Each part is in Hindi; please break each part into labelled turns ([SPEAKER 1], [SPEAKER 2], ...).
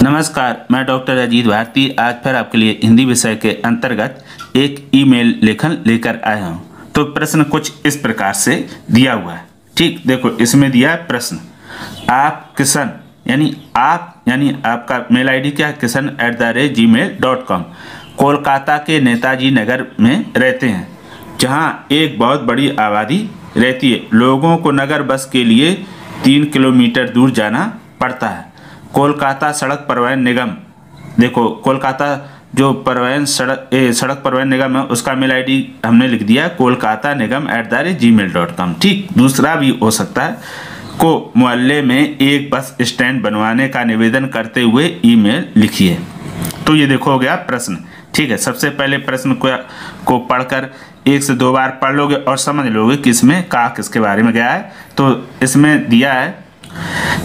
[SPEAKER 1] नमस्कार, मैं डॉक्टर अजीत भारती आज फिर आपके लिए हिंदी विषय के अंतर्गत एक ईमेल लेखन लेकर आया हूं। तो प्रश्न कुछ इस प्रकार से दिया हुआ है। ठीक, देखो इसमें दिया है प्रश्न, आप किशन यानी आपका मेल आईडी क्या है, kisan@gmail.com कोलकाता के नेताजी नगर में रहते हैं, जहां एक बहुत बड़ी आबादी रहती है। लोगों को नगर बस के लिए 3 किलोमीटर दूर जाना पड़ता है। कोलकाता सड़क परिवहन निगम, देखो कोलकाता जो सड़क परिवहन निगम है उसका मेल आईडी हमने लिख दिया कोलकाता निगम@gmail.com। ठीक, दूसरा भी हो सकता है, को मोहल्ले में एक बस स्टैंड बनवाने का निवेदन करते हुए ईमेल लिखिए। तो ये देखो हो गया प्रश्न। ठीक है, सबसे पहले प्रश्न को पढ़कर 1 से 2 बार पढ़ लोगे और समझ लोगे कि इसमें कहा किसके बारे में गया है। तो इसमें दिया है,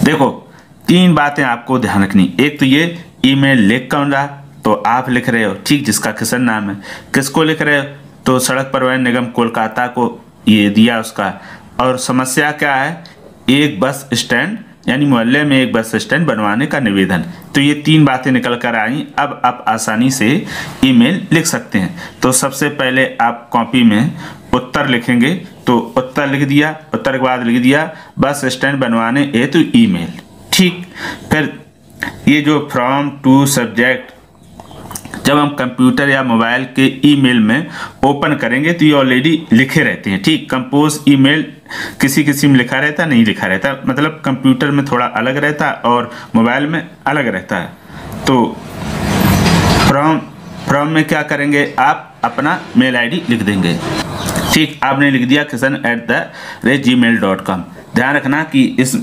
[SPEAKER 1] देखो 3 बातें आपको ध्यान रखनी। एक तो ये ईमेल लिख कौन रहा, तो आप लिख रहे हो, ठीक, जिसका किशन नाम है। किसको लिख रहे हो, तो सड़क परिवहन निगम कोलकाता को ये दिया उसका। और समस्या क्या है, एक बस स्टैंड यानी मोहल्ले में एक बस स्टैंड बनवाने का निवेदन। तो ये 3 बातें निकल कर आई। अब आप आसानी से ईमेल लिख सकते हैं। तो सबसे पहले आप कॉपी में उत्तर लिखेंगे, तो उत्तर लिख दिया, उत्तर के बाद लिख दिया बस स्टैंड बनवाने हेतु ईमेल। ठीक, फिर ये जो फ्रॉम टू सब्जेक्ट, जब हम कंप्यूटर या मोबाइल के ईमेल में ओपन करेंगे तो ये ऑलरेडी लिखे रहते हैं। ठीक, कंपोज ईमेल किसी में लिखा रहता, नहीं लिखा रहता, मतलब कंप्यूटर में थोड़ा अलग रहता है और मोबाइल में अलग रहता है। तो फ्रॉम में क्या करेंगे, आप अपना मेल आईडी लिख देंगे। ठीक, आपने लिख दिया kisan@gmail.com। ध्यान रखना कि इस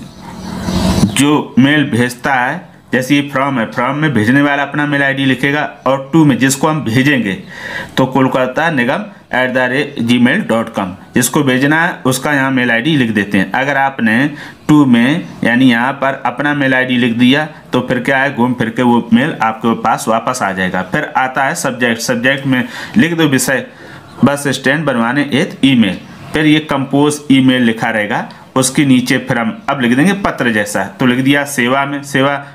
[SPEAKER 1] जो मेल भेजता है, जैसे ये फॉर्म है, फॉर्म में भेजने वाला अपना मेल आईडी लिखेगा और टू में जिसको हम भेजेंगे तो कोलकाता निगम@gmail.com जिसको भेजना है उसका यहाँ मेल आईडी लिख देते हैं। अगर आपने टू में यानी यहाँ पर अपना मेल आईडी लिख दिया तो फिर क्या है, घूम फिर के वो मेल आपके पास वापस आ जाएगा। फिर आता है सब्जेक्ट में लिख दो विषय बस स्टैंड बनवाने हेतु ईमेल। फिर ये कंपोज ईमेल लिखा रहेगा, उसके नीचे फिर हम अब लिख देंगे पत्र जैसा। तो लिख दिया सेवा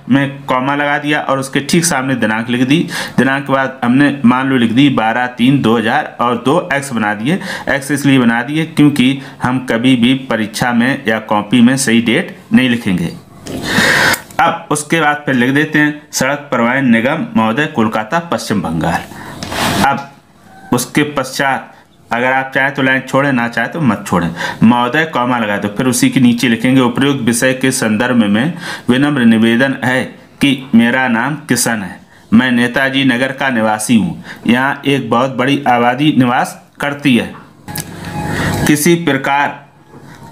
[SPEAKER 1] में कॉमा लगा दिया और उसके ठीक सामने दिनांक लिख दी। दिनांक के बाद हमने मान लो लिख दी 12/3/2000 और 2 एक्स बना दिए। एक्स इसलिए बना दिए क्योंकि हम कभी भी परीक्षा में या कॉपी में सही डेट नहीं लिखेंगे। अब उसके बाद फिर लिख देते हैं सड़क परिवहन निगम महोदय कोलकाता पश्चिम बंगाल। अब उसके पश्चात अगर आप चाहें तो लाइन छोड़ें, ना चाहे तो मत छोड़ें, महोदय कॉमा लगा दो। फिर उसी के नीचे लिखेंगे उपयुक्त विषय के संदर्भ में विनम्र निवेदन है कि मेरा नाम किशन है, मैं नेताजी नगर का निवासी हूँ। यहाँ एक बहुत बड़ी आबादी निवास करती है। किसी प्रकार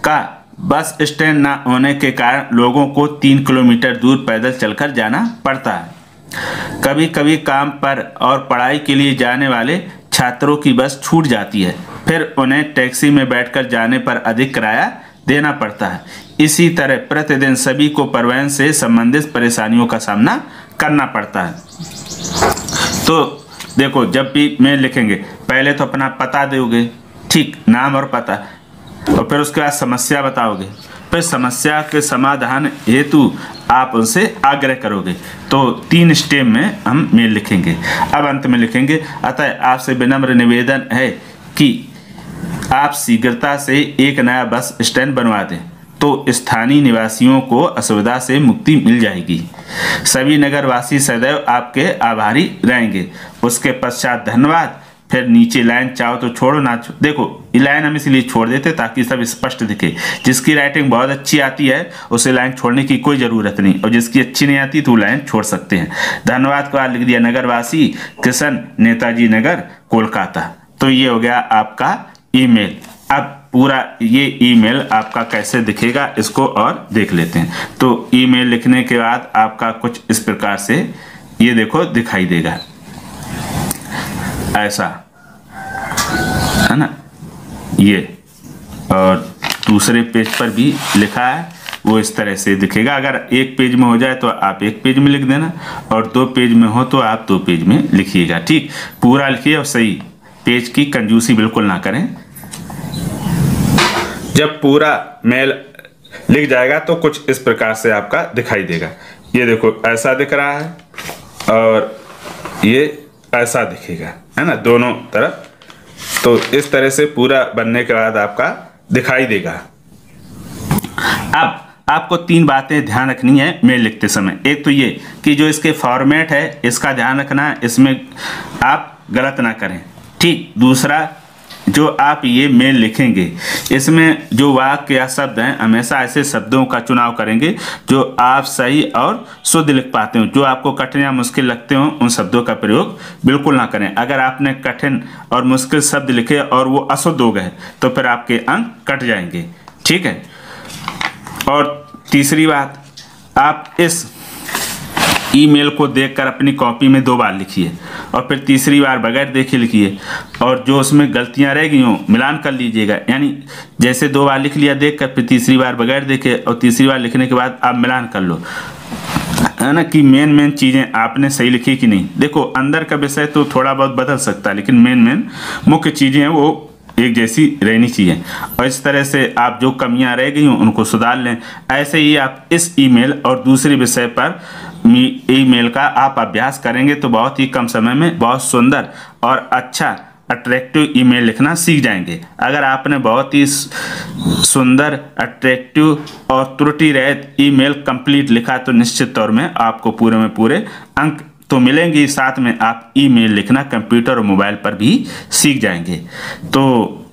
[SPEAKER 1] का बस स्टैंड ना होने के कारण लोगों को 3 किलोमीटर दूर पैदल चलकर जाना पड़ता है। कभी कभी काम पर और पढ़ाई के लिए जाने वाले छात्रों की बस छूट जाती है, फिर उन्हें टैक्सी में बैठकर जाने पर अधिक किराया देना पड़ता है। इसी तरह प्रतिदिन सभी को परिवहन से संबंधित परेशानियों का सामना करना पड़ता है। तो देखो, जब भी मेल लिखेंगे पहले तो अपना पता दोगे, ठीक, नाम और पता, और फिर उसके बाद समस्या बताओगे। फिर समस्या के समाधान हेतु आप उनसे आग्रह करोगे। तो 3 स्टेप में हम मेल लिखेंगे। अब अंत में लिखेंगे अतः आपसे विनम्र निवेदन है कि आप शीघ्रता से एक नया बस स्टैंड बनवा दें, तो स्थानीय निवासियों को असुविधा से मुक्ति मिल जाएगी। सभी नगरवासी सदैव आपके आभारी रहेंगे। उसके पश्चात धन्यवाद। फिर नीचे लाइन चाहो तो छोड़ो, ना देखो ये लाइन हम इसलिए छोड़ देते ताकि सब स्पष्ट दिखे। जिसकी राइटिंग बहुत अच्छी आती है उसे लाइन छोड़ने की कोई ज़रूरत नहीं, और जिसकी अच्छी नहीं आती तो लाइन छोड़ सकते हैं। धन्यवाद के बाद लिख दिया नगरवासी किशन, नेताजी नगर, कोलकाता। तो ये हो गया आपका ईमेल। अब पूरा ये ईमेल आपका कैसे दिखेगा इसको और देख लेते हैं। तो ईमेल लिखने के बाद आपका कुछ इस प्रकार से ये देखो दिखाई देगा, ऐसा है ना ये। और दूसरे पेज पर भी लिखा है वो इस तरह से दिखेगा। अगर एक पेज में हो जाए तो आप एक पेज में लिख देना, और 2 पेज में हो तो आप 2 पेज में लिखिएगा। ठीक, पूरा लिखिए और सही, पेज की कंजूसी बिल्कुल ना करें। जब पूरा मेल लिख जाएगा तो कुछ इस प्रकार से आपका दिखाई देगा। ये देखो ऐसा दिख रहा है और ये ऐसा दिखेगा, है ना, दोनों तरफ। तो इस तरह से पूरा बनने के बाद आपका दिखाई देगा। अब आपको 3 बातें ध्यान रखनी है मेल लिखते समय। एक तो ये कि जो इसके फॉर्मेट है इसका ध्यान रखना है, इसमें आप गलत ना करें, ठीक। दूसरा, जो आप ये मेल लिखेंगे इसमें जो वाक्य या शब्द हैं हमेशा ऐसे शब्दों का चुनाव करेंगे जो आप सही और शुद्ध लिख पाते हो। जो आपको कठिन या मुश्किल लगते हो उन शब्दों का प्रयोग बिल्कुल ना करें। अगर आपने कठिन और मुश्किल शब्द लिखे और वो अशुद्ध हो गए तो फिर आपके अंक कट जाएंगे, ठीक है। और तीसरी बात, आप इस ईमेल को देखकर अपनी कॉपी में 2 बार लिखिए और फिर तीसरी बार बगैर देखे लिखिए, और जो उसमें गलतियां रह गई हों मिलान कर लीजिएगा। यानी जैसे 2 बार लिख लिया देखकर, फिर तीसरी बार बगैर देखे और तीसरी बार लिखने के बाद आप मिलान कर लो, है ना, कि मेन चीज़ें आपने सही लिखी कि नहीं। देखो अंदर का विषय तो थोड़ा बहुत बदल सकता है, लेकिन मेन मुख्य चीज़ें हैं वो एक जैसी रहनी चाहिए। और इस तरह से आप जो कमियां रह गई हों उनको सुधार लें। ऐसे ही आप इस ईमेल और दूसरे विषय पर ईमेल का आप अभ्यास करेंगे तो बहुत ही कम समय में बहुत सुंदर और अच्छा अट्रैक्टिव ईमेल लिखना सीख जाएंगे। अगर आपने बहुत ही सुंदर, अट्रैक्टिव और त्रुटि रहित ईमेल कंप्लीट लिखा तो निश्चित तौर में आपको पूरे में पूरे अंक तो मिलेंगे, साथ में आप ईमेल लिखना कंप्यूटर और मोबाइल पर भी सीख जाएंगे। तो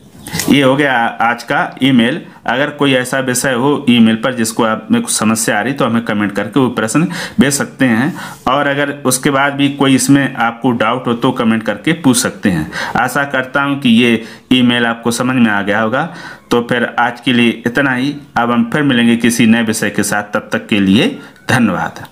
[SPEAKER 1] ये हो गया आज का ईमेल। अगर कोई ऐसा विषय हो ईमेल पर जिसको आप में कुछ समस्या आ रही तो हमें कमेंट करके वो प्रश्न भेज सकते हैं, और अगर उसके बाद भी कोई इसमें आपको डाउट हो तो कमेंट करके पूछ सकते हैं। आशा करता हूँ कि ये ईमेल आपको समझ में आ गया होगा। तो फिर आज के लिए इतना ही। अब हम फिर मिलेंगे किसी नए विषय के साथ, तब तक के लिए धन्यवाद।